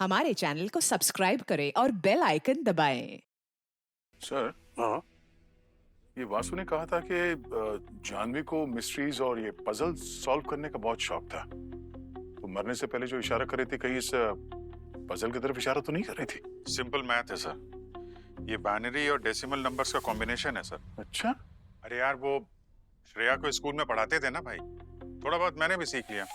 हमारे चैनल को सब्सक्राइब करें और बेल आइकन दबाएं। सर, हाँ। ये वासु ने कहा था कि जानवी को मिस्ट्रीज और ये पजल सॉल्व करने का बहुत शौक था। तो मरने से पहले जो इशारा कर रही थी, कहीं इस पजल की तरफ इशारा तो नहीं कर रही थी? सिंपल मैथ है सर। ये बाइनरी और डेसिमल नंबर्स का कॉम्बिनेशन है सर। अच्छा, अरे यार, वो श्रेया को स्कूल में पढ़ाते थे ना भाई, थोड़ा बहुत मैंने भी सीख लिया।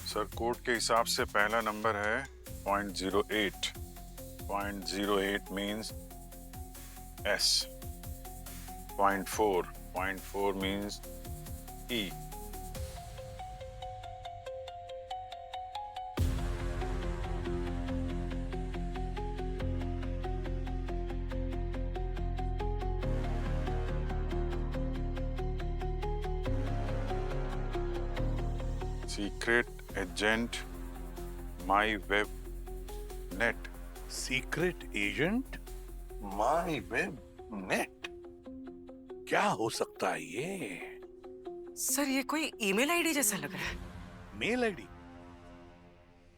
सर, कोड के हिसाब से पहला नंबर है 0.08। 0.08 means S। 0.4 means E। Secret agent माई वेब नेट। सीक्रेट एजेंट माई वेब नेट, क्या हो सकता है ये? सर, ये कोई ईमेल आईडी जैसा लग रहा है। Mail ID,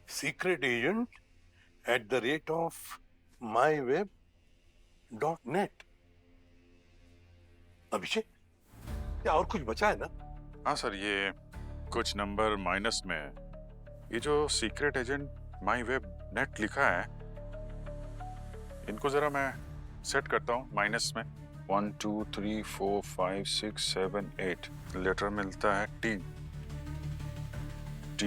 secret agent @of myweb.net। Abhishek, क्या और कुछ बचा है ना? हाँ सर, ये कुछ नंबर माइनस में है। ये जो सीक्रेट एजेंट माई वेब नेट लिखा है, इनको जरा मैं सेट करता हूँ माइनस में। 1 2 3 4 5 6 7 8 लेटर मिलता है T। T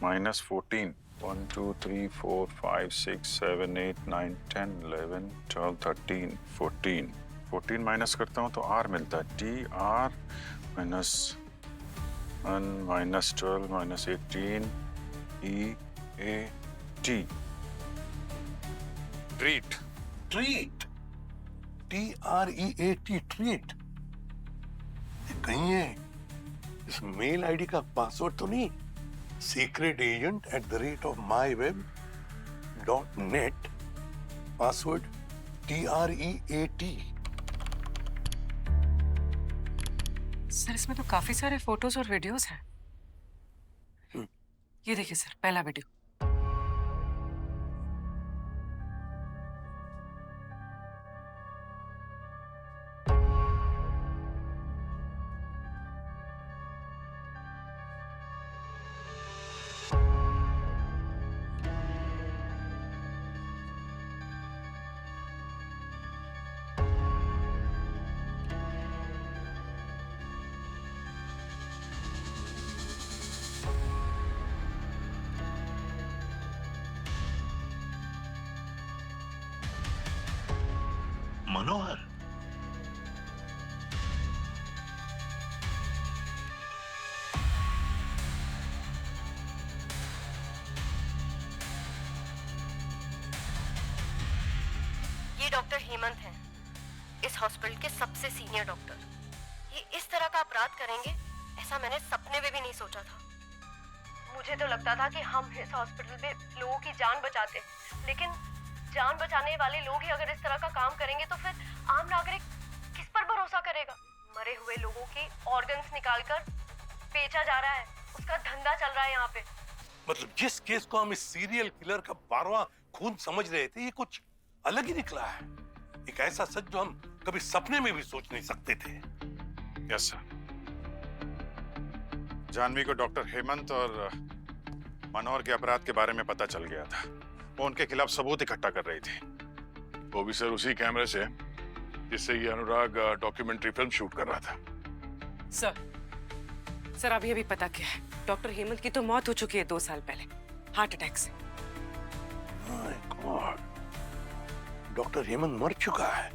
-14। 1 2 3 4 5 6 7 8 9 10 11 12 13 14। 14 माइनस करता हूँ तो R मिलता है। T R -1 -12 -18 E A T। Treat. Treat, TREAT, treat. कहीं ये इस मेल आईडी का पासवर्ड तो नहीं? Secret agent @of myweb.net, password TREAT। Sir, इसमें तो काफी सारे फोटोज और वीडियोस हैं। ये देखिए सर, पहला वीडियो। मनोहर, ये डॉक्टर हेमंत हैं, इस हॉस्पिटल के सबसे सीनियर डॉक्टर। ये इस तरह का अपराध करेंगे ऐसा मैंने सपने में भी नहीं सोचा था। मुझे तो लगता था कि हम इस हॉस्पिटल में लोगों की जान बचाते, लेकिन जान बचाने वाले लोग ही अगर इस तरह का काम करेंगे तो फिर आम नागरिक किस पर भरोसा करेगा? मरे हुए लोगों के ऑर्गन्स निकालकर बेचा जा रहा है, उसका धंधा चल रहा है यहाँ पे। मतलब जिस केस को हम इस सीरियल किलर का 12वां खून समझ रहे थे, ये कुछ अलग ही निकला है। एक ऐसा सच जो हम कभी सपने में भी सोच नहीं सकते थे। Yes sir. जानवी को डॉक्टर हेमंत और मनोहर के अपराध के बारे में पता चल गया था। वो उनके खिलाफ सबूत इकट्ठा कर रही थी। वो भी सर उसी कैमरे से जिससे ये अनुराग डॉक्यूमेंट्री फिल्म शूट कर रहा था। सर अभी अभी पता क्या है, डॉक्टर हेमंत की तो मौत हो चुकी है 2 साल पहले, हार्ट अटैक से। माय गॉड, डॉक्टर हेमंत मर चुका है।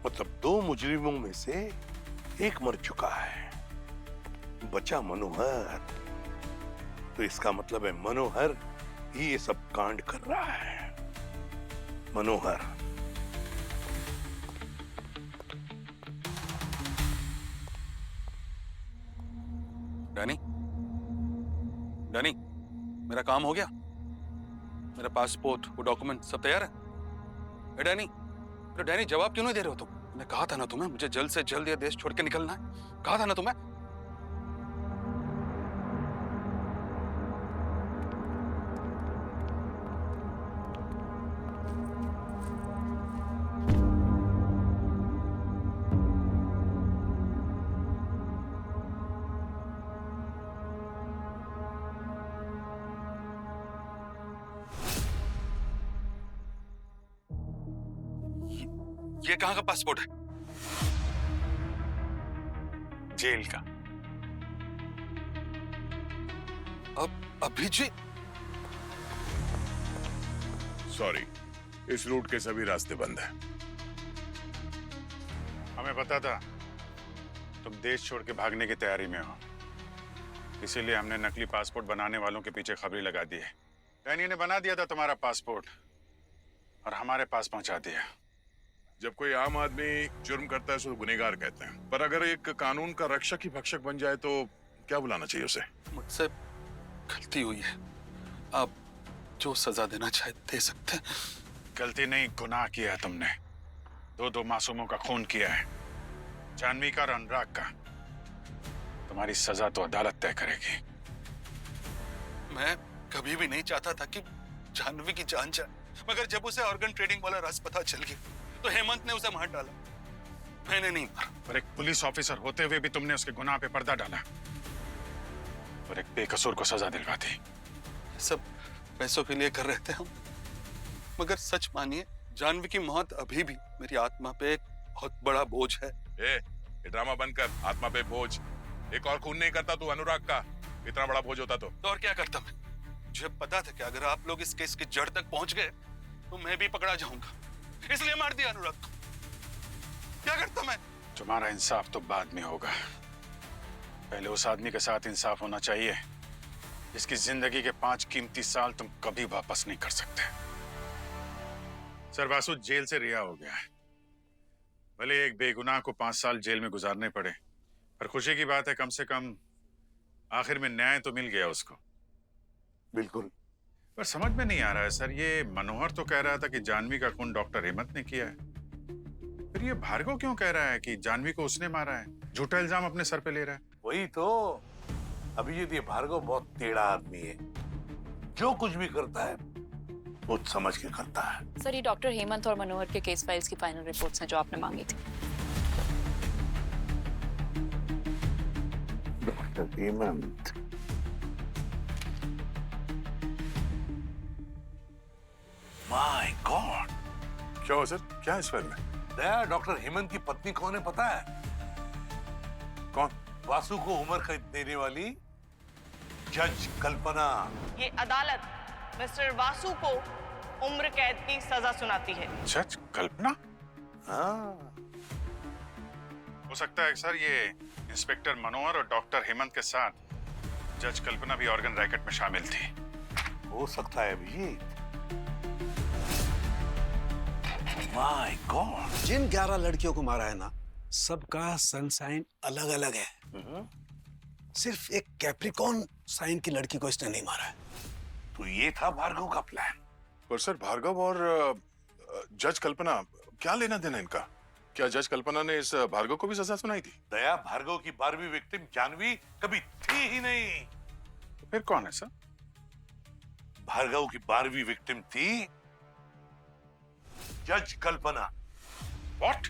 मतलब 2 मुजरिमों में से एक मर चुका है, बचा मनोहर। तो इसका मतलब है मनोहर ही ये सब कांड कर रहा है। मनोहर। डैनी, डैनी, मेरा काम हो गया? मेरा पासपोर्ट, वो डॉक्यूमेंट सब तैयार है? ए डैनी, तो डैनी जवाब क्यों नहीं दे रहे हो तुम? मैंने कहा था ना तुम्हें, मुझे जल्द से जल्द ये देश छोड़ के निकलना है। कहा था ना तुम्हें। ये कहाँ का पासपोर्ट है? जेल का। अभी जी? सॉरी, इस रूट के सभी रास्ते बंद हैं। हमें पता था तुम देश छोड़ के भागने की तैयारी में हो, इसीलिए हमने नकली पासपोर्ट बनाने वालों के पीछे खबरी लगा दी है। डैनी ने बना दिया था तुम्हारा पासपोर्ट और हमारे पास पहुंचा दिया। जब कोई आम आदमी जुर्म करता है तो गुनहगार कहते हैं, पर अगर एक कानून का रक्षक ही भक्षक बन जाए तो क्या बुलाना चाहिए उसे? मुझसे गलती हुई है, आप जो सजा देना चाहे दे सकते हैं। गलती नहीं, गुनाह किया है तुमने। दो मासूमों का खून किया है, जानवी का और अनुराग का। तुम्हारी सजा तो अदालत तय करेगी। मैं कभी भी नहीं चाहता था कि जानवी की जान जाए, मगर जब उसे ऑर्गन ट्रेडिंग वाला राज पता चल गया तो हेमंत ने उसे मार डाला। मैंने नहीं मारा। और एक पुलिस ऑफिसर होते हुए भी तुमने उसके गुनाह पे पर्दा डाला और एक बेकसूर को सजा दिलवा दी। सब पैसों के लिए कर रहे थे हम, मगर सच मानिए जानवी की मौत अभी भी मेरी आत्मा पे एक बहुत बड़ा बोझ है। ये ड्रामा बंद कर। आत्मा पे बोझ? एक और खून नहीं करता तू अनुराग का, इतना बड़ा बोझ होता तो और क्या करता मैं? मुझे पता था कि अगर आप लोग इस केस की जड़ तक पहुंच गए तो मैं भी पकड़ा जाऊंगा, इसलिए मार दिया अनुराग को। क्या करता मैं? तुम्हारा इंसाफ तो बाद में होगा, पहले उस आदमी के साथ इंसाफ होना चाहिए जिसकी जिंदगी के 5 कीमती साल तुम कभी वापस नहीं कर सकते। सर, वासु जेल से रिहा हो गया है। भले एक बेगुनाह को 5 साल जेल में गुजारने पड़े, पर खुशी की बात है कम से कम आखिर में न्याय तो मिल गया उसको। बिल्कुल। पर समझ में नहीं आ रहा है सर, ये मनोहर तो कह रहा था कि जानवी का खून डॉक्टर हेमंत ने किया है, फिर ये भार्गव क्यों कह रहा है कि जानवी को उसने मारा है? झूठा इल्जाम अपने सर पे ले रहा है। वही तो अभिजीत, ये भार्गव बहुत टेढ़ा आदमी है, जो कुछ भी करता है सोच समझ के करता है। सर, ये डॉक्टर हेमंत और मनोहर के केस फाइल्स की फाइनल रिपोर्ट्स हैं जो आपने मांगी थी। Doctor Hemant, my God! क्या हुआ सर? क्या है इस फाइल में? दया, डॉक्टर हेमंत की पत्नी कौन है पता है? कौन? वासु को उम्र कैद देने वाली जज कल्पना। ये अदालत मिस्टर वासु को उम्र कैद की सजा सुनाती है। जज कल्पना? हाँ, हो सकता है सर ये इंस्पेक्टर मनोहर और डॉक्टर हेमंत के साथ जज कल्पना भी ऑर्गन रैकेट में शामिल थी। हो सकता है अभिजीत। My God! जिन 11 लड़कियों को मारा है ना, सबका सन साइन अलग अलग है। सिर्फ एक कैप्रिकॉर्न साइन की लड़की को इसने नहीं मारा है। तो ये था भार्गव का प्लान। पर सर, भार्गव और जज कल्पना क्या लेना देना इनका? क्या जज कल्पना ने इस भार्गव को भी सजा सुनाई थी? दया, भार्गव की 12वीं विक्टिम जानवी कभी थी ही नहीं। तो फिर कौन है सर? भार्गव की 12वीं विक्टिम थी जज कल्पना। व्हाट?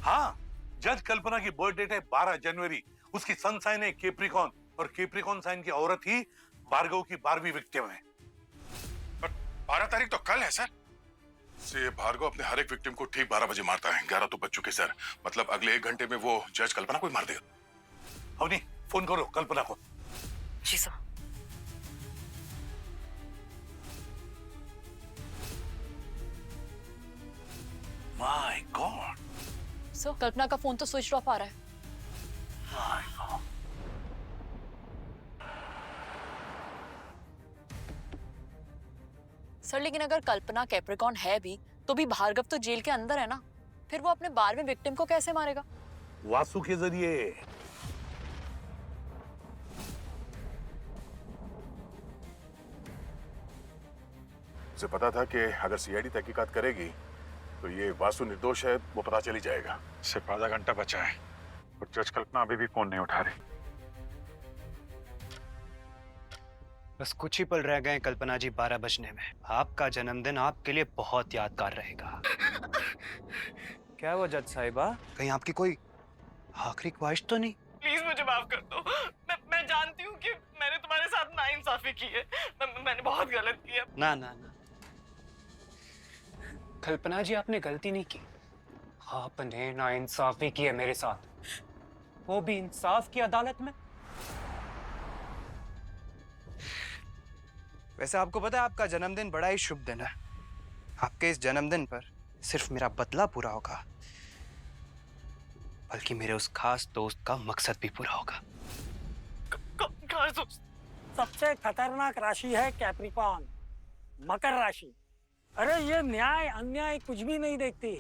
हाँ, जज कल्पना की बर्थ डेट है 12 जनवरी, उसकी सन साइन है कैप्रिकॉर्न, और कैप्रिकॉर्न साइन की औरत ही भार्गव की 12वीं विक्टिम है। पर 12 तारीख तो कल है सर। से भार्गव अपने हर एक विक्टिम को ठीक 12 बजे मारता है। 11 तो बज चुके सर, मतलब अगले 1 घंटे में वो जज कल्पना को ही मार देगा। अवनी, फोन करो कल्पना को। जी सर। My God! सर, कल्पना का फोन तो स्विच ऑफ आ रहा है। My God! सर, लेकिन अगर कल्पना कैप्रिकॉर्न है भी तो भी भार्गव तो जेल के अंदर है ना, फिर वो अपने 12वें विक्टिम को कैसे मारेगा? वासु के जरिए। उसे पता था कि अगर सीआईडी तहकीकात करेगी तो ये वासु निर्दोष है वो पता चल ही जाएगा। सिर्फ आधा घंटा बचा है और जज कल्पना अभी भी फोन नहीं उठा रही। बस कुछ ही पल रह गए कल्पना जी 12 बजने में। आपका जन्मदिन आपके लिए बहुत यादगार रहेगा। क्या हुआ जज साहिबा, कहीं आपकी कोई आखिरी ख्वाहिश तो नहीं? प्लीज मुझे माफ कर दो। मैं जानती हूँ कि मैंने तुम्हारे साथ नाइंसाफी की है। मैंने बहुत गलत किया। ना ना ना कल्पना जी, आपने गलती नहीं की। आपने नाइंसाफी की है मेरे साथ, वो भी इंसाफ की अदालत में। वैसे आपको पता है आपका जन्मदिन बड़ा ही शुभ दिन है। आपके इस जन्मदिन पर सिर्फ मेरा बदला पूरा होगा, बल्कि मेरे उस खास दोस्त का मकसद भी पूरा होगा। खास दोस्त? सबसे खतरनाक राशि है कैप्रिकॉर्न, मकर राशि। अरे ये न्याय अन्याय कुछ भी नहीं देखती।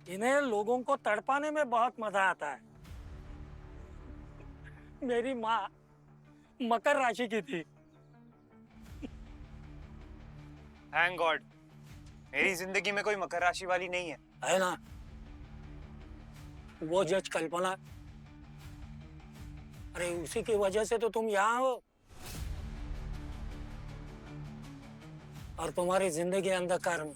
इन्हें लोगों को तड़पाने में बहुत मजा आता है। मेरी माँ मकर राशि की थी। थैंक गॉड मेरी जिंदगी में कोई मकर राशि वाली नहीं है ना? वो जज कल्पना, अरे उसी की वजह से तो तुम यहाँ हो और तुम्हारी जिंदगी अंधकार में।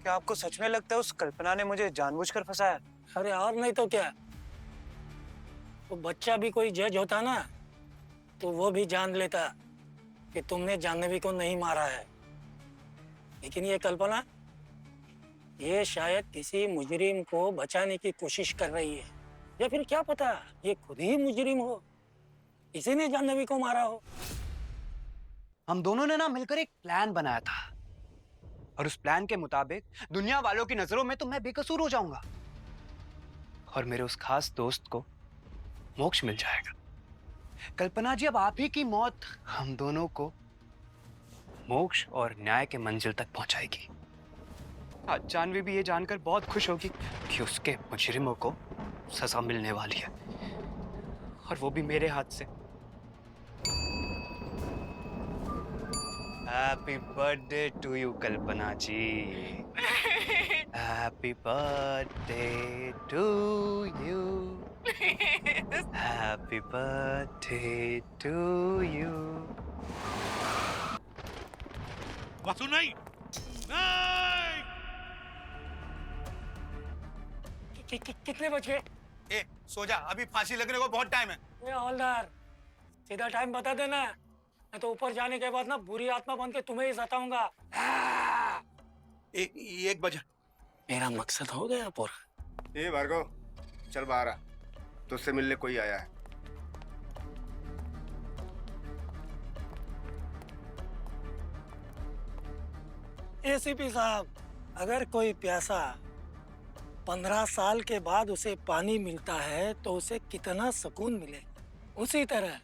क्या आपको सच में लगता है उस कल्पना ने मुझे जानबूझकर फंसाया? अरे और नहीं तो क्या। वो बच्चा भी कोई जज होता ना तो वो भी जान लेता कि तुमने जाह्नवी को नहीं मारा है। लेकिन ये कल्पना, ये शायद किसी मुजरिम को बचाने की कोशिश कर रही है, या फिर क्या पता ये खुद ही मुजरिम हो, इसी ने जाह्नवी को मारा हो। हम दोनों ने ना मिलकर एक प्लान बनाया था और उस प्लान के मुताबिक दुनिया वालों की नजरों में तो मैं बेकसूर हो जाऊंगा और मेरे उस खास दोस्त को मोक्ष मिल जाएगा। कल्पना जी, अब आप ही की मौत हम दोनों को मोक्ष और न्याय के मंजिल तक पहुंचाएगी। आज जाह्नवी भी ये जानकर बहुत खुश होगी कि उसके मुजरिमों को सजा मिलने वाली है, और वो भी मेरे हाथ से। Happy birthday to you Kalpana ji. Happy birthday to you. Happy birthday to you. Vasu नहीं, नहीं! कितने बज गए? ए, सो जा, अभी फांसी लगने को बहुत टाइम है। ये हवलदार, सीधा टाइम बता देना, मैं तो ऊपर जाने के बाद ना बुरी आत्मा बन के तुम्हें ही सताऊंगा। 1 बजा। मेरा मकसद हो गया पूरा। ए भार्गव, चल बाहर आ, तुझसे मिलने कोई आया है। एसीपी साहब, अगर कोई प्यासा 15 साल के बाद उसे पानी मिलता है तो उसे कितना सुकून मिले, उसी तरह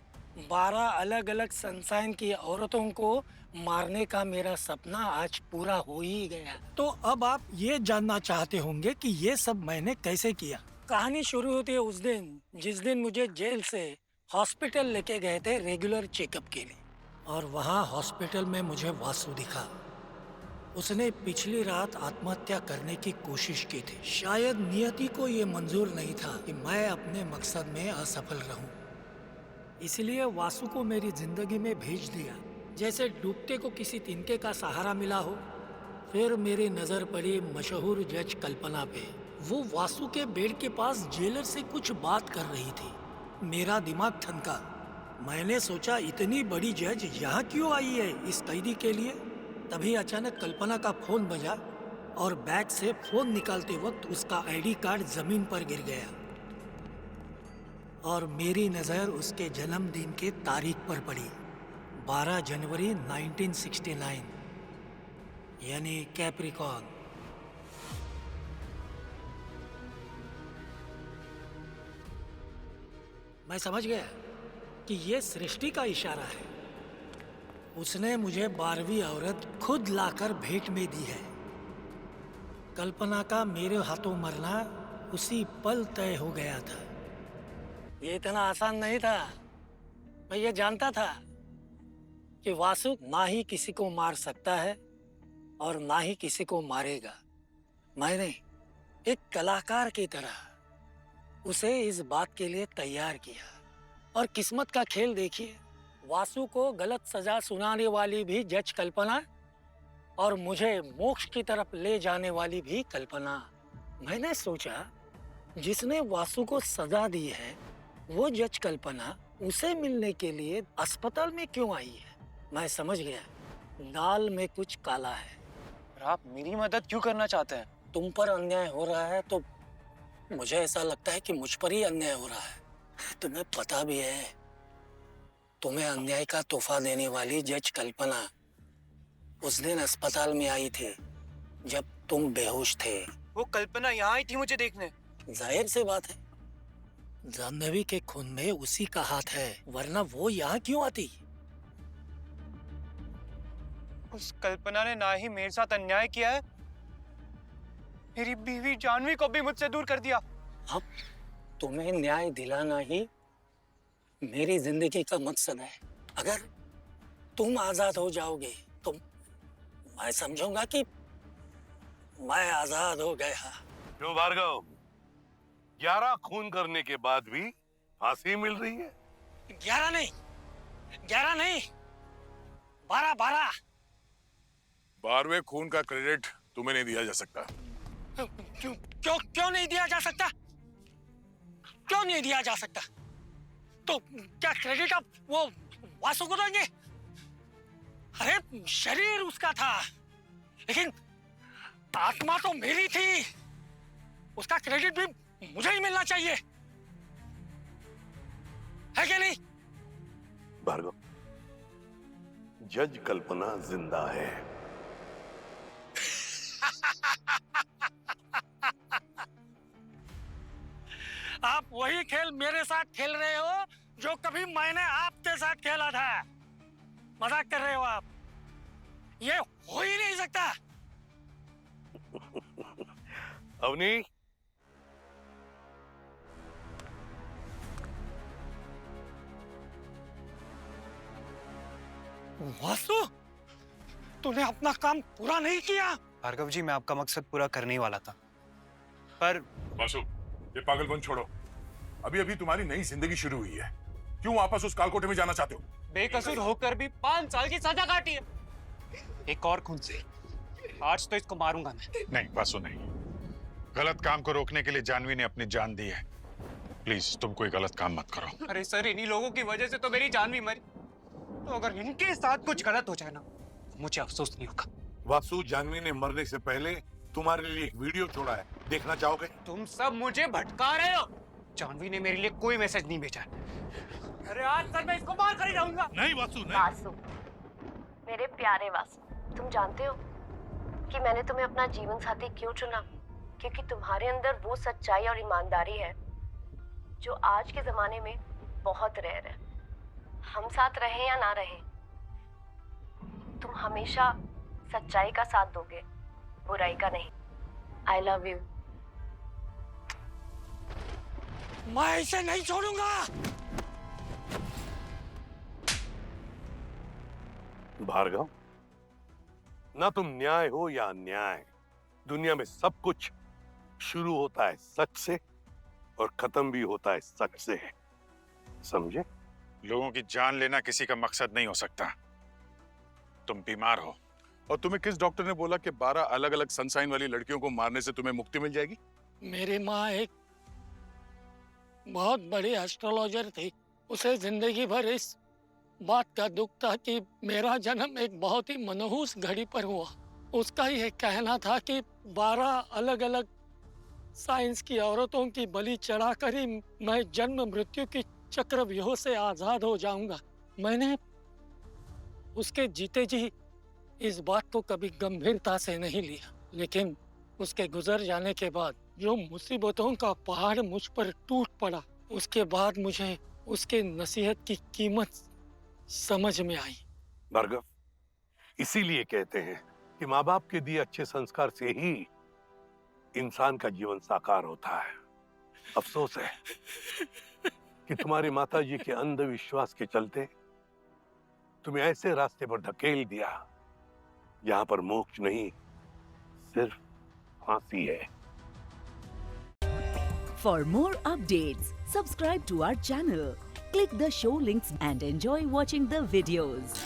12 अलग अलग सनसाइन की औरतों को मारने का मेरा सपना आज पूरा हो ही गया। तो अब आप ये जानना चाहते होंगे कि ये सब मैंने कैसे किया। कहानी शुरू होती है उस दिन जिस दिन मुझे जेल से हॉस्पिटल लेके गए थे रेगुलर चेकअप के लिए, और वहाँ हॉस्पिटल में मुझे वासु दिखा। उसने पिछली रात आत्महत्या करने की कोशिश की थी। शायद नियति को ये मंजूर नहीं था कि मैं अपने मकसद में असफल रहूं, इसलिए वासु को मेरी जिंदगी में भेज दिया, जैसे डूबते को किसी तिनके का सहारा मिला हो। फिर मेरी नजर पड़ी मशहूर जज कल्पना पे। वो वासु के बेड के पास जेलर से कुछ बात कर रही थी। मेरा दिमाग ठनका। मैंने सोचा इतनी बड़ी जज यहाँ क्यों आई है इस कैदी के लिए। तभी अचानक कल्पना का फोन बजा और बैग से फोन निकालते वक्त उसका आईडी कार्ड जमीन पर गिर गया और मेरी नजर उसके जन्मदिन के तारीख पर पड़ी, 12 जनवरी 1969, यानी कैप्रिकॉर्न। मैं समझ गया कि ये सृष्टि का इशारा है। उसने मुझे 12वीं औरत खुद लाकर भेंट में दी है। कल्पना का मेरे हाथों मरना उसी पल तय हो गया था। ये इतना आसान नहीं था। मैं ये जानता था कि वासु ना ही किसी को मार सकता है और ना ही किसी को मारेगा। मैंने एक कलाकार की तरह उसे इस बात के लिए तैयार किया। और किस्मत का खेल देखिए, वासु को गलत सजा सुनाने वाली भी जज कल्पना और मुझे मोक्ष की तरफ ले जाने वाली भी कल्पना। मैंने सोचा जिसने वासु को सजा दी है वो जज कल्पना उसे मिलने के लिए अस्पताल में क्यों आई है। मैं समझ गया, दाल में कुछ काला है। पर आप मेरी मदद क्यों करना चाहते हैं? तुम पर अन्याय हो रहा है तो मुझे ऐसा लगता है कि मुझ पर ही अन्याय हो रहा है। तुम्हें पता भी है, तुम्हें अन्याय का तोहफा देने वाली जज कल्पना उस दिन अस्पताल में आई थी जब तुम बेहोश थे। वो कल्पना यहाँ आई थी मुझे देखने। जाहिर सी बात है, जाह्नवी के खून में उसी का हाथ है, वरना वो यहाँ क्यों आती? उस कल्पना ने ना ही मेरे साथ अन्याय किया है, मेरी बीवी जाह्नवी को भी मुझसे दूर कर दिया। अब तुम्हें न्याय दिलाना ही मेरी जिंदगी का मकसद है। अगर तुम आजाद हो जाओगे तो मैं समझूंगा कि मैं आजाद हो गया। क्यों भार्गव, 11 खून करने के बाद भी फांसी मिल रही है? 11 नहीं, 12। 12वें खून का क्रेडिट तुम्हें नहीं दिया जा सकता। क्यों नहीं दिया जा सकता? क्यों नहीं दिया जा सकता? तो क्या क्रेडिट अब वो वासु को देंगे? अरे शरीर उसका था, लेकिन आत्मा तो मेरी थी। उसका क्रेडिट भी मुझे ही मिलना चाहिए, है कि नहीं? भार्गव, जज कल्पना जिंदा है। आप वही खेल मेरे साथ खेल रहे हो जो कभी मैंने आपके साथ खेला था। मजाक कर रहे हो आप? ये हो ही नहीं सकता। अवनी, वासु, तूने अपना काम पूरा नहीं किया। भार्गव जी, मैं आपका मकसद पूरा करने ही वाला था, पर वासु, ये पागलपन छोड़ो। अभी अभी तुम्हारी नई जिंदगी शुरू हुई है, क्यों वापस उस कालकोटे में जाना चाहते हो? बेकसूर होकर भी 5 साल की सजा काटी है, एक और खून से। आज तो इसको मारूंगा मैं। नहीं वासु, नहीं। गलत काम को रोकने के लिए जाह्नवी ने अपनी जान दी है। प्लीज तुम कोई गलत काम मत करो। अरे सर, इन्हीं लोगों की वजह से तो मेरी जाह्नवी मरी। तो अगर इनके साथ कुछ गलत हो जाए ना, मुझे अफसोस नहीं होगा। वासु, जाह्नवी ने मरने से पहले तुम्हारे लिए एक वीडियो छोड़ा है, देखना चाहोगे? तुम सब मुझे भटका रहे हो। जाह्नवी ने मेरे लिए कोई मैसेज नहीं भेजा। अरे आज सर मैं इसको मार कर ही जाऊंगा। नहीं वासु, नहीं। वासु, मेरे प्यारे वासु, तुम जानते हो कि मैंने तुम्हें अपना जीवन साथी क्यों चुना? क्योंकि तुम्हारे अंदर वो सच्चाई और ईमानदारी है जो आज के जमाने में बहुत रेयर है। हम साथ रहें या ना रहें, तुम हमेशा सच्चाई का साथ दोगे, बुराई का नहीं। I love you. मैं इसे नहीं छोड़ूंगा। भार्गव, ना तुम न्याय हो या अन्याय, दुनिया में सब कुछ शुरू होता है सच से और खत्म भी होता है सच से, समझे? लोगों की जान लेना किसी का मकसद नहीं हो सकता। तुम बीमार हो। और तुम्हें किस डॉक्टर ने बोला कि 12 अलग अलग सनसाइन वाली लड़कियों को मारने से तुम्हें मुक्ति मिल जाएगी? मेरी माँ एक बहुत बड़ी एस्ट्रोलॉजर थी। उसे जिंदगी भर इस बात का दुख था कि मेरा जन्म एक बहुत ही मनहूस घड़ी पर हुआ। उसका ये कहना था कि 12 अलग अलग साइंस की औरतों की बलि चढ़ाकर ही मैं जन्म मृत्यु की चक्रव्यूह से आजाद हो जाऊंगा। मैंने उसके जीते जी इस बात को कभी गंभीरता से नहीं लिया, लेकिन उसके गुजर जाने के बाद जो मुसीबतों का पहाड़ मुझ पर टूट पड़ा, उसके बाद मुझे उसके नसीहत की कीमत समझ में आई। भार्गव, इसीलिए कहते हैं कि माँ बाप के दिए अच्छे संस्कार से ही इंसान का जीवन साकार होता है। अफसोस है कि तुम्हारी माताजी के अंधविश्वास के चलते तुम्हें ऐसे रास्ते पर धकेल दिया यहाँ पर मोक्ष नहीं, सिर्फ फांसी है। For more updates, subscribe to our channel, click the show links and enjoy watching the videos.